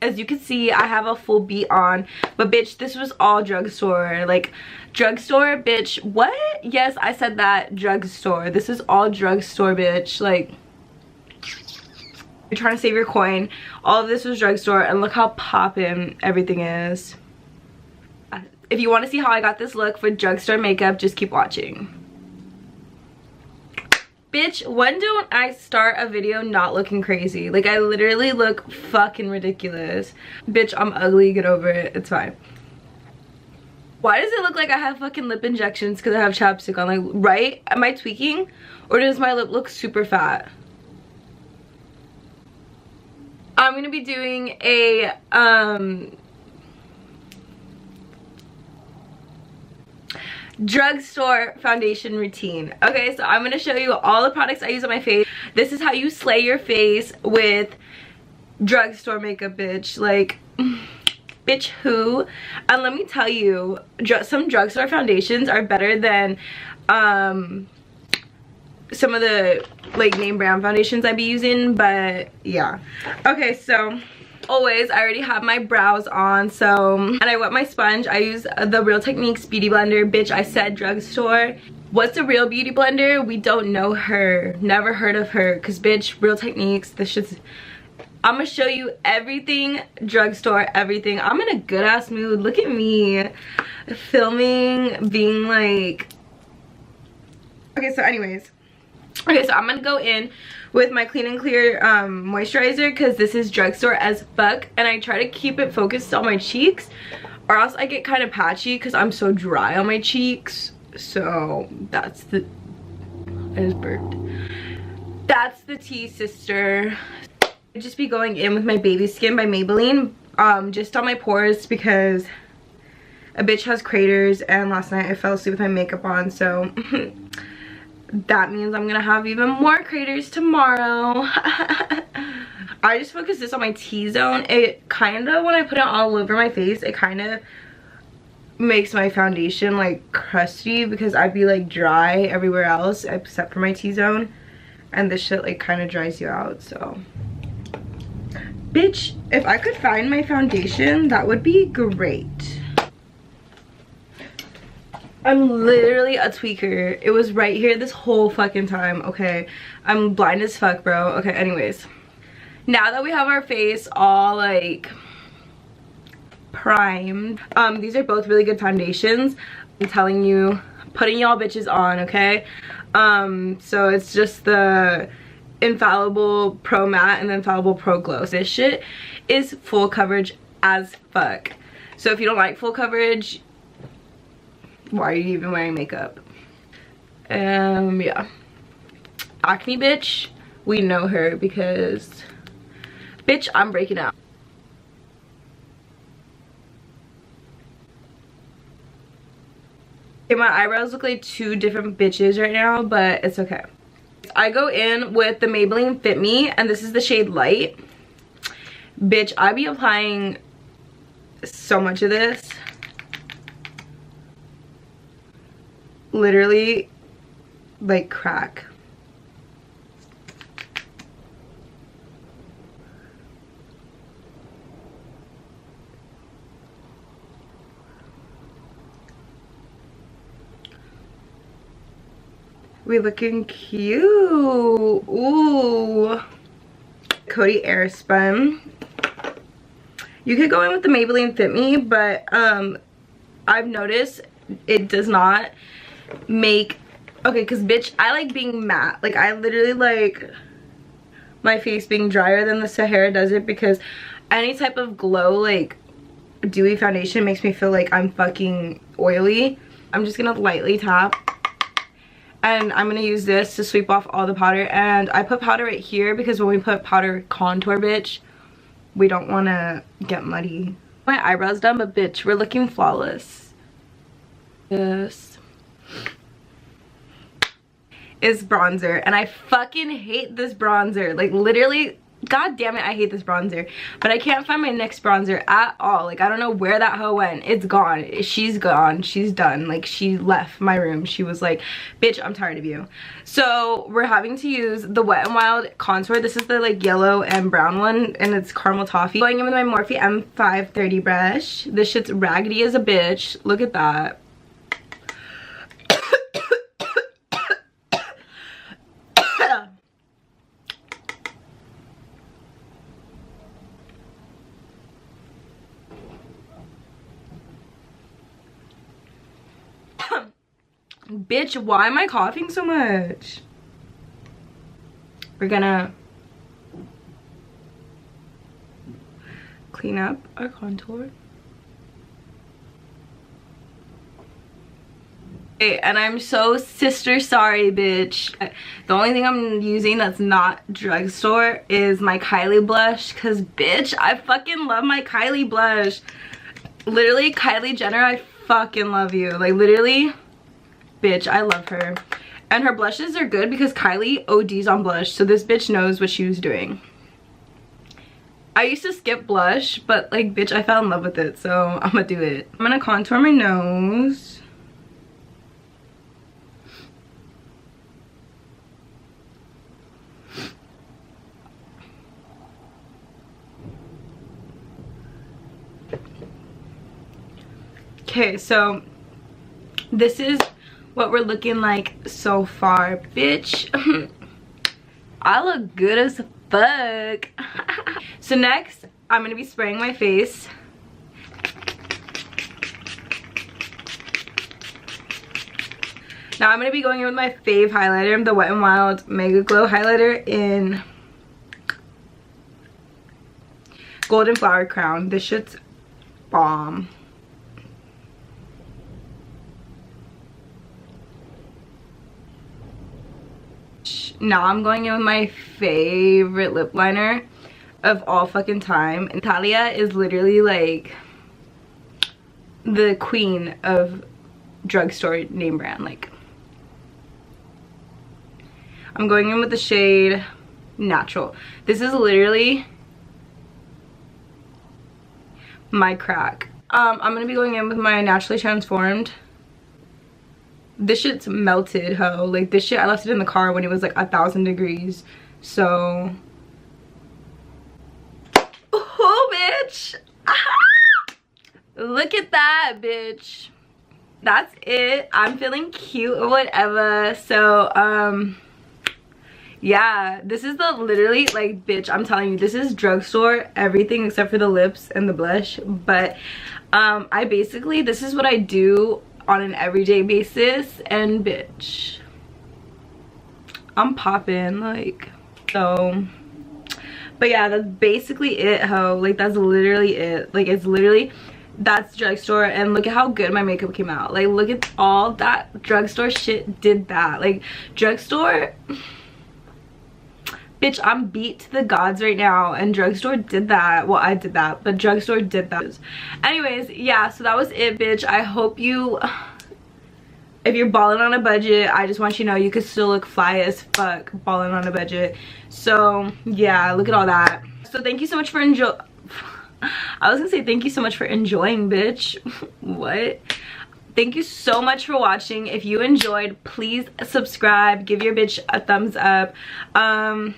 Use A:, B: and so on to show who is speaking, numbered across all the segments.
A: as you can see, I have a full beat on, but bitch, this was all drugstore. Like, drugstore, bitch. What? Yes, I said that. Drugstore. This is all drugstore, bitch. Like, you're trying to save your coin. All of this was drugstore, and look how poppin' everything is. If you want to see how I got this look for drugstore makeup, just keep watching. Bitch, when don't I start a video not looking crazy? Like, I literally look fucking ridiculous. Bitch, I'm ugly. Get over it. It's fine. Why does it look like I have fucking lip injections because I have chapstick on? Like, right? Am I tweaking? Or does my lip look super fat? I'm gonna be doing a, drugstore foundation routine. Okay, so I'm gonna show you all the products I use on my face. This is how you slay your face with drugstore makeup, bitch. Like, bitch, who? And let me tell you, some drugstore foundations are better than some of the like name brand foundations I be using, but yeah. Okay, so always, I already have my brows on, so, and I wet my sponge. I use the Real Techniques Beauty Blender. Bitch, I said drugstore. What's a real beauty blender? We don't know her. Never heard of her, because bitch, Real Techniques, this shit's, I'm gonna show you everything drugstore, everything. I'm in a good ass mood. Look at me filming, being like, okay, so anyways. Okay, so I'm gonna go in with my Clean and Clear moisturizer, because this is drugstore as fuck, and I try to keep it focused on my cheeks, or else I get kind of patchy because I'm so dry on my cheeks. So that's the, I just burped. That's the tea, sister. I just be going in with my Baby Skin by Maybelline, just on my pores, because a bitch has craters, and last night I fell asleep with my makeup on, so that means I'm gonna have even more craters tomorrow. I just focus this on my T-zone. It kind of, when I put it all over my face, it kind of makes my foundation like crusty, because I'd be like dry everywhere else except for my T-zone, and this shit like kind of dries you out. So bitch, if I could find my foundation, that would be great. I'm literally a tweaker. It was right here this whole fucking time, okay? I'm blind as fuck, bro. Okay, anyways. Now that we have our face all, like, primed, these are both really good foundations. I'm telling you, putting y'all bitches on, okay? So it's just the Infallible Pro Matte and the Infallible Pro Glow. This shit is full coverage as fuck. So if you don't like full coverage, why are you even wearing makeup? Yeah. Acne bitch, we know her, because bitch, I'm breaking out. Okay, my eyebrows look like two different bitches right now, but it's okay. I go in with the Maybelline Fit Me, and this is the shade Light. Bitch, I be applying so much of this. Literally like crack. We looking cute. Ooh. Coty Airspun. You could go in with the Maybelline Fit Me, but I've noticed it does not make, okay, because bitch, I like being matte. Like, I literally like my face being drier than the Sahara Desert, because any type of glow, like dewy foundation, makes me feel like I'm fucking oily. I'm just gonna lightly tap, and I'm gonna use this to sweep off all the powder. And I put powder right here because when we put powder contour, bitch, we don't want to get muddy. My eyebrows done, but bitch, we're looking flawless. This is bronzer, and I fucking hate this bronzer. Like, literally God damn it, I hate this bronzer. But I can't find my NYX bronzer at all. Like, I don't know where that hoe went. It's gone. She's gone. She's done. Like, she left my room. She was like, bitch, I'm tired of you. So we're having to use the Wet n Wild contour. This is the like yellow and brown one, and it's caramel toffee. Going in with my Morphe M530 brush. This shit's raggedy as a bitch. Look at that. Bitch, why am I coughing so much? We're gonna clean up our contour. Okay, and I'm so sister sorry, bitch. The only thing I'm using that's not Drugstore is my Kylie blush, because bitch, I fucking love my Kylie blush. Literally, Kylie Jenner, I fucking love you. Like, literally, bitch, I love her. And her blushes are good because Kylie ODs on blush, so this bitch knows what she was doing. I used to skip blush, but like, bitch, I fell in love with it, so I'm gonna do it. I'm gonna contour my nose. Okay, so this is what we're looking like so far, bitch. I look good as fuck. So next, I'm gonna be spraying my face. Now I'm gonna be going in with my fave highlighter, the Wet n Wild Mega Glow highlighter in Golden Flower Crown. This shit's bomb. Now I'm going in with my favorite lip liner of all fucking time. And Talia is literally like the queen of drugstore name brand. Like, I'm going in with the shade Natural. This is literally my crack. I'm gonna be going in with my Naturally Transformed. This shit's melted, ho. Like, this shit, I left it in the car when it was like 1,000 degrees. So, oh, bitch. Look at that, bitch. That's it. I'm feeling cute or whatever. So, yeah, this is the literally, like, bitch, I'm telling you, this is Drugstore everything except for the lips and the blush. But I basically, this is what I do on an everyday basis, and bitch, I'm popping, like, so. But yeah, that's basically it, ho. Like, that's literally it. Like, it's literally, that's Drugstore, and look at how good my makeup came out. Like, look at all that Drugstore shit did that. Like, Drugstore, bitch, I'm beat to the gods right now, and Drugstore did that. Well, I did that, but Drugstore did that. Anyways, yeah, so that was it, bitch. I hope you, if you're balling on a budget, I just want you to know you could still look fly as fuck balling on a budget. So yeah, look at all that. So thank you so much for I was gonna say thank you so much for enjoying, bitch. What? Thank you so much for watching. If you enjoyed, please subscribe, give your bitch a thumbs up. I'm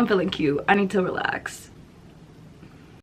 A: feeling cute. I need to relax.